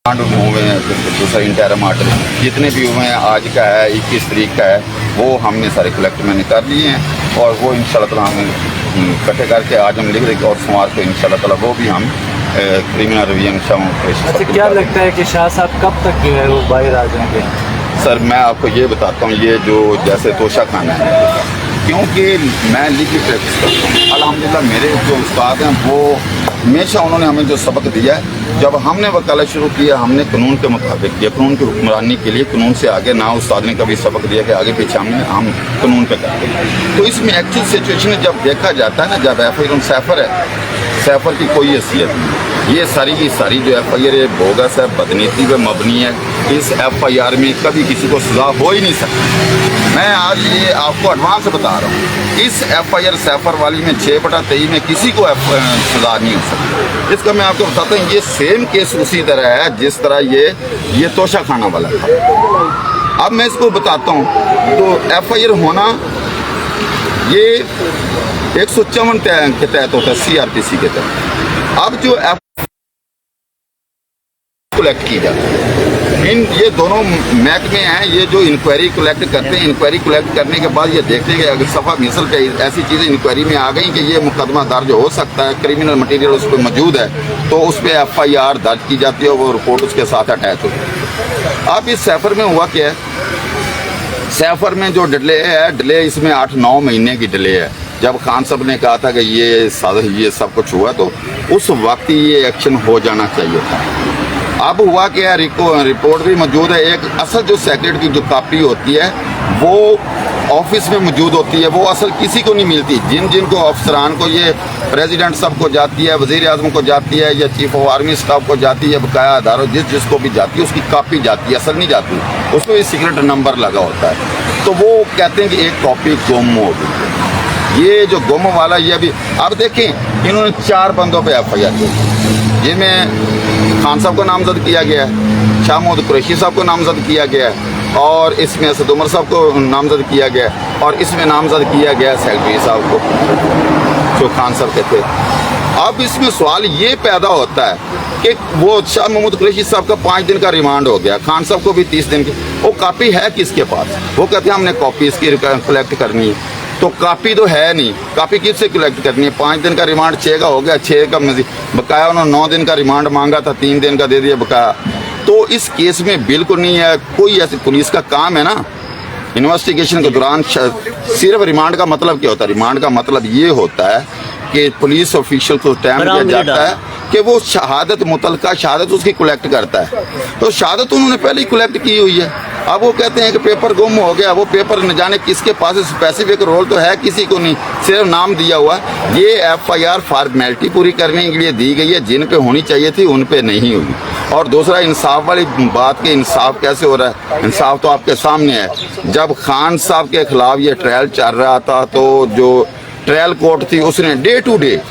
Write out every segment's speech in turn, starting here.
हुए हैं, दूसरा इंटरम आर्डर जितने भी हुए हैं, आज का है 21 तारीख का है, वो हमने सारे कलेक्ट मैंने कर लिए हैं और वो इंशाल्लाह ताला हम इकट्ठे करके आज हम लिख देंगे और सोमवार को इंशाल्लाह ताला वो भी हम क्रिमिनल रिवीजन अच्छा, क्या लगता है कि शाह साहब कब तक जो है वो बाहर आ जाएंगे? सर मैं आपको ये बताता हूँ, ये जो जैसे तोशा खाना है, क्योंकि मैं लीगल प्रैक्टिस करता हूँ अल्हम्दुलिल्लाह, मेरे जो उस्ताद हैं वो हमेशा उन्होंने हमें जो सबक दिया है, जब हमने वकालत शुरू किया हमने कानून के मुताबिक किया, कानून की हुक्मरानी के लिए कानून से आगे ना उस्ताद ने कभी सबक दिया कि आगे पीछे हम कानून पे करते हैं। तो इसमें एक्चुअल सिचुएशन जब देखा जाता है ना, जब एफ आई सैफर है, सैफर की कोई हैसियत नहीं, ये सारी की सारी जो एफ आई आर है बोगस है, बदनीति पे मबनी है, इस एफ आई आर में कभी किसी को सजा हो ही नहीं सकती। मैं आज ये आपको एडवांस बता रहा हूँ, इस एफ आई आर सैफर वाली में 6/23 में किसी को सजा नहीं हो सकती। इसका मैं आपको बताता हूँ, ये सेम केस उसी तरह है जिस तरह ये तोशा खाना वाला था। अब मैं इसको बताता हूँ, तो एफ आई आर होना ये 154 के तहत होता है, CRPC के तहत। अब जो कलेक्ट की जाती है, ये दोनों महकमे हैं, ये जो इंक्वायरी कलेक्ट करते हैं, इंक्वायरी कलेक्ट करने के बाद ये देखते हैं कि अगर सफ़ा मिसल पे ऐसी चीज़ें इंक्वायरी में आ गई कि ये मुकदमा दर्ज हो सकता है, क्रिमिनल मटेरियल उस पर मौजूद है, तो उस पर FIR दर्ज की जाती है, वो रिपोर्ट उसके साथ अटैच होती है। अब इस सैफर में हुआ क्या है, सैफर में जो डिले है, डिले इसमें 8-9 महीने की डिले है। जब खान साहब ने कहा था कि ये सब कुछ हुआ, तो उस वक्त ये एक्शन हो जाना चाहिए था। अब हुआ क्या, रिपोर्ट भी मौजूद है, एक असल जो सेक्रेटरी की जो कापी होती है वो ऑफिस में मौजूद होती है, वो असल किसी को नहीं मिलती। जिन को अफसरान को, ये प्रेसिडेंट साहब को जाती है, वज़ीर आज़म को जाती है, या चीफ ऑफ आर्मी स्टाफ को जाती है, बकाया अदारों जिसको भी जाती है उसकी कापी जाती है, असल नहीं जाती, उसमें भी सीक्रेट नंबर लगा होता है। तो वो कहते हैं कि एक कॉपी गुम हो गई। ये जो गुम वाला ये भी, अब देखें इन्होंने 4 बंदों पे FIR की, जिनमें खान साहब को नामजद किया गया है, शाह महमूद कुरैशी साहब को नामजद किया गया है, और इसमें असद उमर साहब को नामजद किया गया है, और इसमें नामजद किया गया सेक्रेटरी साहब को जो खान साहब के थे। अब इसमें सवाल ये पैदा होता है कि वो शाह महमूद कुरैशी साहब का 5 दिन का रिमांड हो गया, खान साहब को भी 30 दिन की, वो कापी है किसके पास? वो कहते हैं हमने कॉपी इसकी कलेक्ट करनी है, तो कापी तो है नहीं, कापी किससे कलेक्ट करनी है? 5 दिन का रिमांड 6 का हो गया, 6 का मजीद बकाया, उन्होंने 9 दिन का रिमांड मांगा था, 3 दिन का दे दिया बकाया। तो इस केस में बिल्कुल नहीं है कोई ऐसी, पुलिस का काम है ना इन्वेस्टिगेशन के दौरान सिर्फ रिमांड का मतलब क्या होता है? रिमांड का मतलब ये होता है कि पुलिस ऑफिशियल को टाइम दिया जाता है कि वो शहादत, मुतलका शहादत उसकी कलेक्ट करता है, तो शहादत उन्होंने पहले ही कलेक्ट की हुई है। अब वो कहते हैं कि पेपर गुम हो गया, वो पेपर न जाने किसके पास, स्पेसिफिक रोल तो है किसी को नहीं, सिर्फ नाम दिया हुआ। ये FIR फॉर्मेलिटी पूरी करने के लिए दी गई है, जिन पे होनी चाहिए थी उन पे नहीं हुई। और दूसरा इंसाफ वाली बात के, इंसाफ कैसे हो रहा है? इंसाफ तो आपके सामने है। जब खान साहब के खिलाफ ये ट्रायल चल रहा था, तो जो ट्रायल कोर्ट थी उसने day to day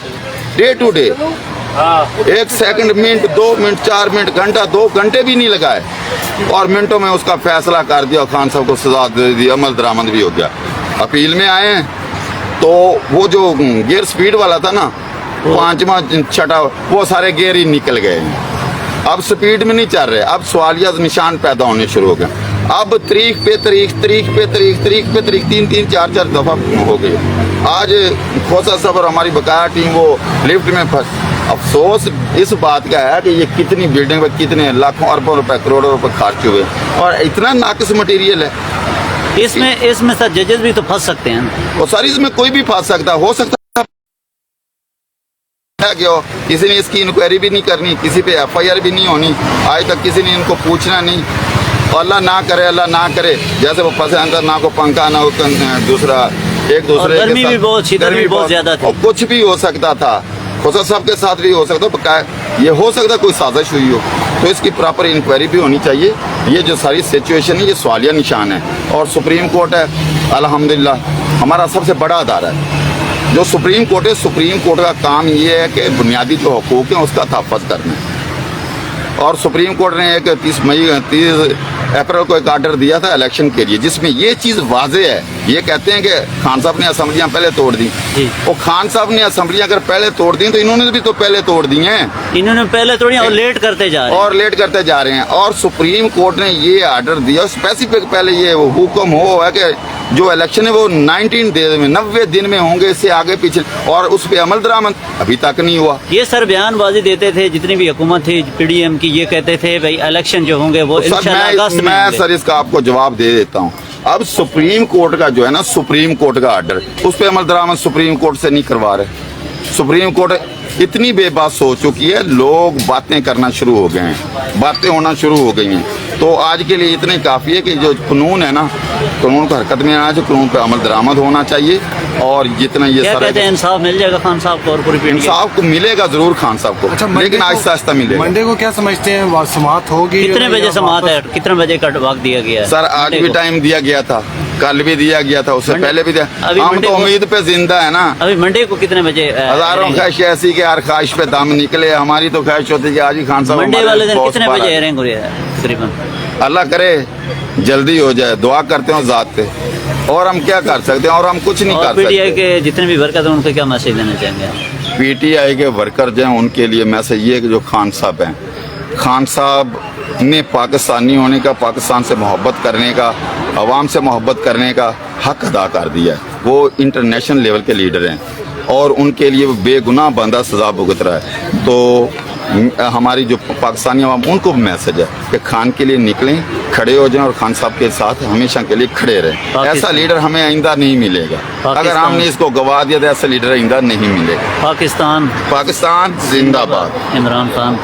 1 second, minute, 2 minute, 4 minute, घंटा, 2 घंटे भी नहीं लगाए और मिनटों में उसका फैसला कर दिया, खान साहब को सजा दे दी, अमल दरामद भी हो गया। अपील में आए हैं तो वो जो गियर स्पीड वाला था ना, 5वां 6वां, वो सारे गियर ही निकल गए हैं, अब स्पीड में नहीं चल रहे। अब सवालिया निशान पैदा होने शुरू हो गए। अब तारीख पे तारीख 3-3, 4-4 दफ़ा हो गई। आज खोसा साहब और हमारी बकाया टीम वो लिफ्ट में फंस। अफसोस इस बात का है कि ये कितनी बिल्डिंग पर कितने लाखों अरबों रुपए, करोड़ों रुपए खर्च हुए और इतना नाकिस मटेरियल है। इसमें सर जजेस भी तो फंस सकते हैं, और सारी इसमें कोई भी फंस सकता, हो सकता है क्यों? किसी ने इसकी इंक्वायरी भी नहीं करनी, किसी पे FIR भी नहीं होनी, आज तक किसी ने इनको पूछना नहीं। और अल्लाह ना करे जैसे वो फंसे अंदर, ना को पंखा, ना दूसरा, एक दूसरे के गर्मी भी बहुत ज्यादा थी, कुछ भी हो सकता था। खोसा साहब के साथ भी हो सकता, ये हो सकता कोई साजिश हुई हो, तो इसकी प्रॉपर इंक्वायरी भी होनी चाहिए। ये जो सारी सिचुएशन है ये सवालिया निशान है। और सुप्रीम कोर्ट है अल्हम्दुलिल्लाह हमारा सबसे बड़ा अदारा है जो सुप्रीम कोर्ट है। सुप्रीम कोर्ट का काम ये है कि बुनियादी जो हकूक़ हैं उसका तहफ़्फ़ुज़ करना है। और सुप्रीम कोर्ट ने एक 30 अप्रैल को एक आर्डर दिया था इलेक्शन के लिए, जिसमें ये चीज़ वाज़ेह है ये कहते हैं कि खान साहब ने असम्बलियां पहले तोड़ दी। जी। वो खान साहब ने असम्बलियां अगर पहले तोड़ दी तो इन्होंने भी तो पहले तोड़ दी हैं इन्होंने पहले थोड़ी और लेट करते जा रहे हैं। और लेट करते जा रहे हैं। और सुप्रीम कोर्ट ने ये आर्डर दिया स्पेसिफिक, पहले ये हुक्म हो है कि जो इलेक्शन है वो 19 डेज में 90 दिन में होंगे, इससे आगे पीछे, और उस पर अमल दरामद अभी तक नहीं हुआ। ये सर बयानबाजी देते थे जितनी भी हुकूमत थी पीडीएम की, ये कहते थे भाई इलेक्शन जो होंगे वो सर इंशाल्लाह अगस्त में मैं होंगे। सर इसका आपको जवाब दे देता हूँ। अब सुप्रीम कोर्ट का जो है ना, सुप्रीम कोर्ट का आर्डर, उस पर अमल दरामद सुप्रीम कोर्ट से नहीं करवा रहे। सुप्रीम कोर्ट इतनी बेबस हो चुकी है, लोग बातें करना शुरू हो गए हैं, बातें होना शुरू हो गई हैं। तो आज के लिए इतने काफ़ी है कि जो कानून है ना, कानून को हरकत में आना चाहिए, कानून पर अमल दरामद होना चाहिए। और जितना ये क्या कहते हैं, इंसाफ मिल जाएगा खान साहब को और पूरी पीढ़ी इंसाफ को मिलेगा जरूर खान साहब को, लेकिन आहिस्ता आहिस्ता मिलेगा। मंडे को क्या समझते हैं, समात होगी? कितने बजे समात है, कितने बजे का वक्त दिया गया है? सर आज भी टाइम दिया गया था, कल भी दिया गया था, उससे पहले भी दिया। अभी हम मंडे तो को- उम्मीद पे जिंदा है ना। अभी मंडे को कितने बजे हजारों hearing है? ख्वाहिश ऐसी कि हर ख्वाहिश पे दम निकले। हमारी तो ख्वाहिश होती है कि आज ही खान साहब मंडे हमारे वाले दिन बॉस कितने बाहर बजे आए। हेयरिंग हो रही है तकरीबन? अल्लाह करे जल्दी हो जाए, दुआ करते हो ज़ात पे, और हम क्या कर सकते हैं, और हम कुछ नहीं और कर पीटीआई सकते। के जितने भी वर्कर हैं उनको क्या मैसेज देना चाहेंगे? पीटीआई के वर्कर जो हैं उनके लिए मैसेज ये है कि जो खान साहब हैं, खान साहब ने पाकिस्तानी होने का, पाकिस्तान से मोहब्बत करने का, अवाम से मोहब्बत करने का हक अदा कर दिया है। वो इंटरनेशनल लेवल के लीडर हैं और उनके लिए वो बेगुनाह बंदा सजा भुगत रहा है। तो हमारी जो पाकिस्तानी अवाम, उनको भी मैसेज है कि खान के लिए निकलें, खड़े हो जाएं और खान साहब के साथ हमेशा के लिए खड़े रहें। ऐसा लीडर हमें आइंदा नहीं मिलेगा। अगर हमने इसको गवा दिया तो ऐसा लीडर आइंदा नहीं मिलेगा। पाकिस्तान पाकिस्तान जिंदाबाद। इमरान खान।